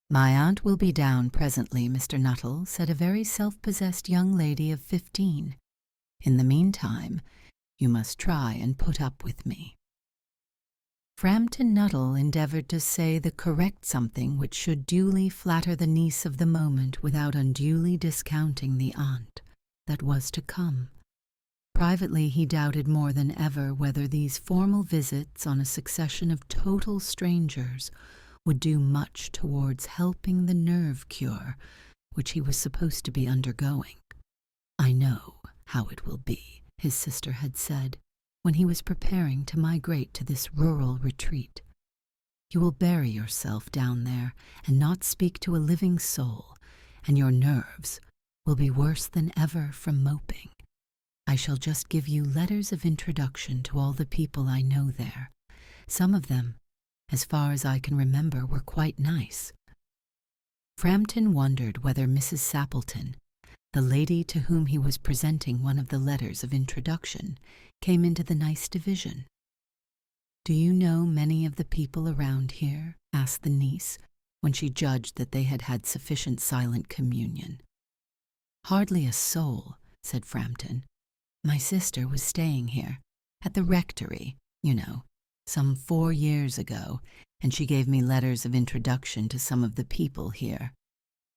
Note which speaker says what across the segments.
Speaker 1: "My aunt will be down presently, Mr. Nuttel," said a very self-possessed young lady of 15. "In the meantime, you must try and put up with me." Framton Nuttel endeavoured to say the correct something which should duly flatter the niece of the moment without unduly discounting the aunt that was to come. Privately he doubted more than ever whether these formal visits on a succession of total strangers would do much towards helping the nerve cure which he was supposed to be undergoing. "I know how it will be," his sister had said, when he was preparing to migrate to this rural retreat. "You will bury yourself down there and not speak to a living soul, and your nerves will be worse than ever from moping. I shall just give you letters of introduction to all the people I know there. Some of them, as far as I can remember, were quite nice." Framton wondered whether Mrs. Sappleton, the lady to whom he was presenting one of the letters of introduction, came into the nice division. "Do you know many of the people around here?" asked the niece, when she judged that they had had sufficient silent communion. "Hardly a soul," said Framton. "My sister was staying here, at the rectory, you know, some 4 years ago, and she gave me letters of introduction to some of the people here."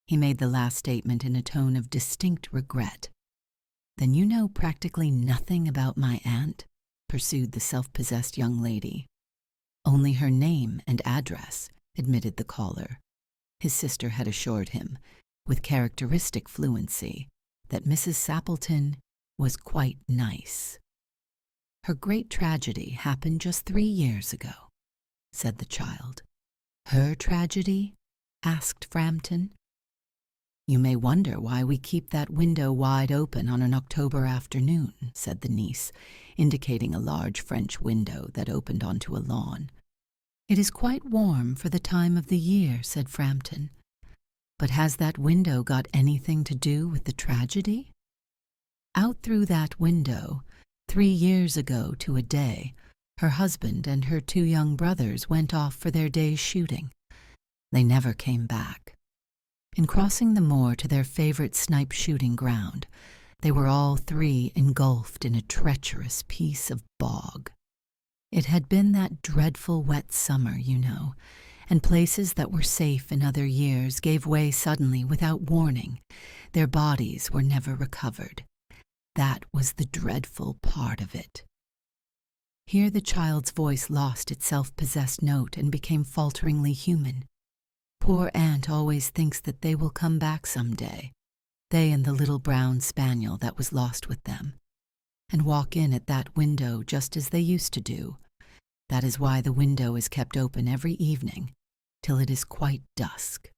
Speaker 1: He made the last statement in a tone of distinct regret. "Then you know practically nothing about my aunt?" pursued the self-possessed young lady. "Only her name and address," admitted the caller. His sister had assured him, with characteristic fluency, that Mrs. Sappleton was quite nice. "Her great tragedy happened just 3 years ago," said the child. "Her tragedy?" asked Framton. "You may wonder why we keep that window wide open on an October afternoon," said the niece, indicating a large French window that opened onto a lawn. "It is quite warm for the time of the year," said Framton. "But has that window got anything to do with the tragedy? Out through that window, 3 years ago to a day, her husband and her 2 young brothers went off for their day's shooting. They never came back. In crossing the moor to their favorite snipe shooting ground, they were all 3 engulfed in a treacherous piece of bog. It had been that dreadful wet summer, you know, and places that were safe in other years gave way suddenly without warning. Their bodies were never recovered. That was the dreadful part of it." Here the child's voice lost its self-possessed note and became falteringly human. "Poor aunt always thinks that they will come back some day, they and the little brown spaniel that was lost with them, and walk in at that window just as they used to do. That is why the window is kept open every evening, till it is quite dusk.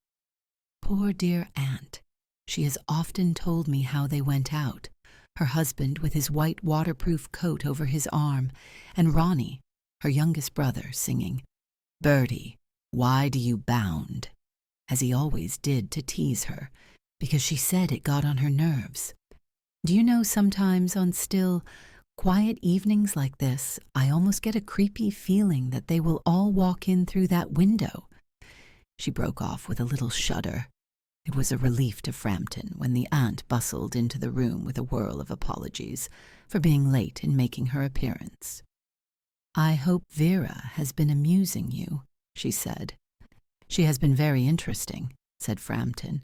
Speaker 1: Poor dear aunt, she has often told me how they went out, her husband with his white waterproof coat over his arm, and Ronnie, her youngest brother, singing, 'Birdie, why do you bound?' as he always did to tease her, because she said it got on her nerves. Do you know, sometimes on still, quiet evenings like this, I almost get a creepy feeling that they will all walk in through that window." She broke off with a little shudder. It was a relief to Framton when the aunt bustled into the room with a whirl of apologies for being late in making her appearance. "I hope Vera has been amusing you," she said. "She has been very interesting," said Framton.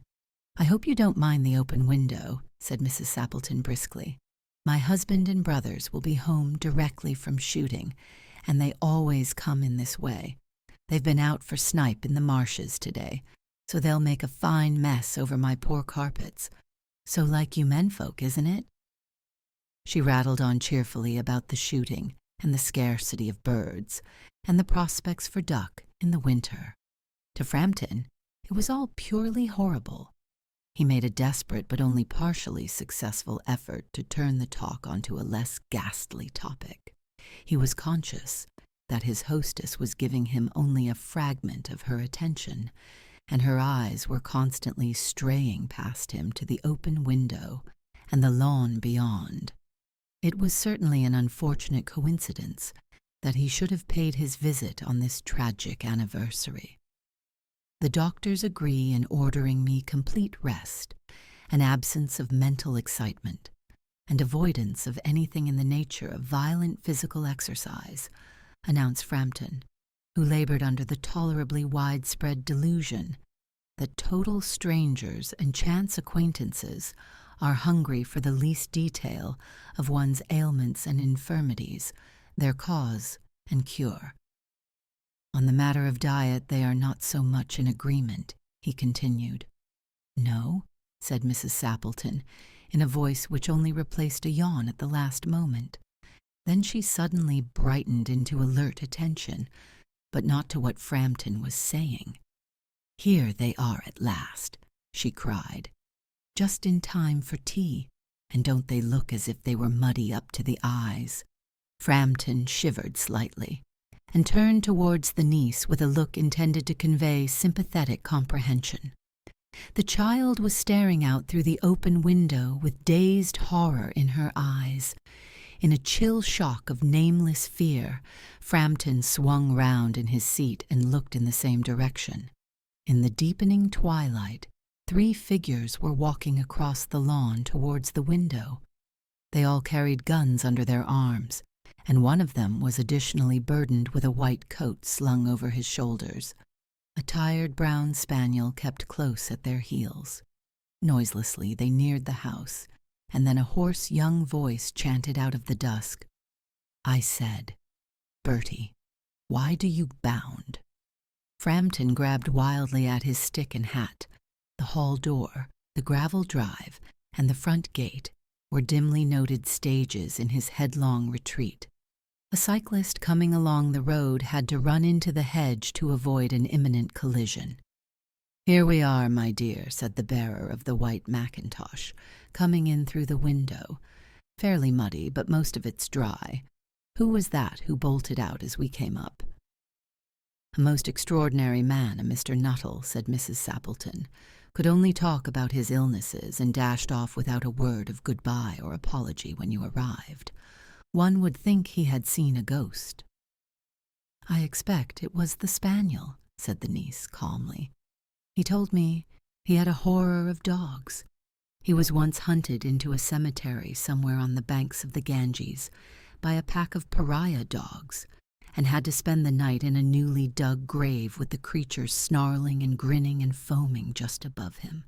Speaker 1: "I hope you don't mind the open window," said Mrs. Sappleton briskly. "My husband and brothers will be home directly from shooting, and they always come in this way. They've been out for snipe in the marshes today, so they'll make a fine mess over my poor carpets. So like you menfolk, isn't it?" She rattled on cheerfully about the shooting and the scarcity of birds, and the prospects for duck in the winter. To Framton, it was all purely horrible. He made a desperate but only partially successful effort to turn the talk onto a less ghastly topic. He was conscious that his hostess was giving him only a fragment of her attention, and her eyes were constantly straying past him to the open window and the lawn beyond. It was certainly an unfortunate coincidence that he should have paid his visit on this tragic anniversary. The doctors agree in ordering me complete rest, an absence of mental excitement, and avoidance of anything in the nature of violent physical exercise, announced Framton, who labored under the tolerably widespread delusion that total strangers and chance acquaintances are hungry for the least detail of one's ailments and infirmities, their cause and cure. On the matter of diet they are not so much in agreement, he continued. No, said Mrs. Sappleton, in a voice which only replaced a yawn at the last moment. Then she suddenly brightened into alert attention, but not to what Framton was saying. Here they are at last, she cried. Just in time for tea, and don't they look as if they were muddy up to the eyes? Framton shivered slightly, and turned towards the niece with a look intended to convey sympathetic comprehension. The child was staring out through the open window with dazed horror in her eyes. In a chill shock of nameless fear, Framton swung round in his seat and looked in the same direction. In the deepening twilight, 3 figures were walking across the lawn towards the window. They all carried guns under their arms, and one of them was additionally burdened with a white coat slung over his shoulders. A tired brown spaniel kept close at their heels. Noiselessly they neared the house, and then a hoarse young voice chanted out of the dusk, "I said, Bertie, why do you bound?" Framton grabbed wildly at his stick and hat. The hall door, the gravel drive, and the front gate were dimly noted stages in his headlong retreat. A cyclist coming along the road had to run into the hedge to avoid an imminent collision. "Here we are, my dear," said the bearer of the white mackintosh, coming in through the window. "Fairly muddy, but most of it's dry. Who was that who bolted out as we came up?" "A most extraordinary man, a Mr. Nuttel," said Mrs. Sappleton. "Could only talk about his illnesses and dashed off without a word of goodbye or apology when you arrived. One would think he had seen a ghost." "I expect it was the spaniel," said the niece calmly. "He told me he had a horror of dogs. He was once hunted into a cemetery somewhere on the banks of the Ganges by a pack of pariah dogs, and had to spend the night in a newly dug grave with the creatures snarling and grinning and foaming just above him.